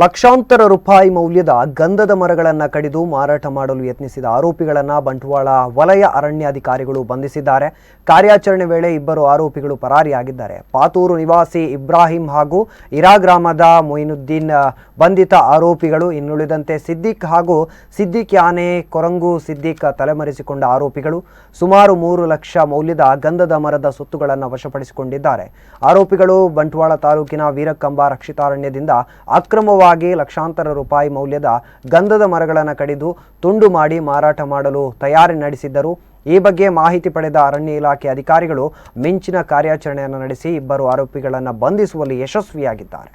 ಲಕ್ಷಾಂತರ ರೂಪಾಯಿ ಮೌಲ್ಯದ ಗಂಧದ ಮರಗಳನ್ನು ಕಡಿದು ಮಾರಾಟ ಮಾಡಲು ಯತ್ನಿಸಿದ ಆರೋಪಿಗಳನ್ನು ಬಂಟ್ವಾಳ ವಲಯ ಅರಣ್ಯಾಧಿಕಾರಿಗಳು ಬಂಧಿಸಿದ್ದಾರೆ. ಕಾರ್ಯಾಚರಣೆ ವೇಳೆ ಇಬ್ಬರು ಆರೋಪಿಗಳು ಪರಾರಿಯಾಗಿದ್ದಾರೆ. ಪಾತೂರು ನಿವಾಸಿ ಇಬ್ರಾಹಿಂ ಹಾಗೂ ಇರಾ ಗ್ರಾಮದ ಮೊಯಿನುದ್ದೀನ್ ಬಂಧಿತ ಆರೋಪಿಗಳು. ಇನ್ನುಳಿದಂತೆ ಸಿದ್ದಿಕ್ ಹಾಗೂ ಸಿದ್ದಿಕ್ ಯಾನೆ ಕೊರಂಗು ಸಿದ್ದಿಕ್ ತಲೆಮರೆಸಿಕೊಂಡ ಆರೋಪಿಗಳು. ಸುಮಾರು 3 ಲಕ್ಷ ಮೌಲ್ಯದ ಗಂಧದ ಮರದ ಸೊತ್ತುಗಳನ್ನು ವಶಪಡಿಸಿಕೊಂಡಿದ್ದಾರೆ. ಆರೋಪಿಗಳು ಬಂಟ್ವಾಳ ತಾಲೂಕಿನ ವೀರಕ್ಕಂಬ ರಕ್ಷಿತಾರಣ್ಯದಿಂದ ಅಕ್ರಮವಾಗಿ ಲಕ್ಷಾಂತರ ರೂಪಾಯಿ ಮೌಲ್ಯದ ಗಂಧದ ಮರಗಳನ್ನು ಕಡಿದು ತುಂಡು ಮಾಡಿ ಮಾರಾಟ ಮಾಡಲು ತಯಾರಿ ನಡೆಸಿದ್ದರು. ಈ ಬಗ್ಗೆ ಮಾಹಿತಿ ಪಡೆದ ಅರಣ್ಯ ಇಲಾಖೆ ಅಧಿಕಾರಿಗಳು ಮಿಂಚಿನ ಕಾರ್ಯಾಚರಣೆಯನ್ನು ನಡೆಸಿ ಇಬ್ಬರು ಆರೋಪಿಗಳನ್ನು ಬಂಧಿಸುವಲ್ಲಿ ಯಶಸ್ವಿಯಾಗಿದ್ದಾರೆ.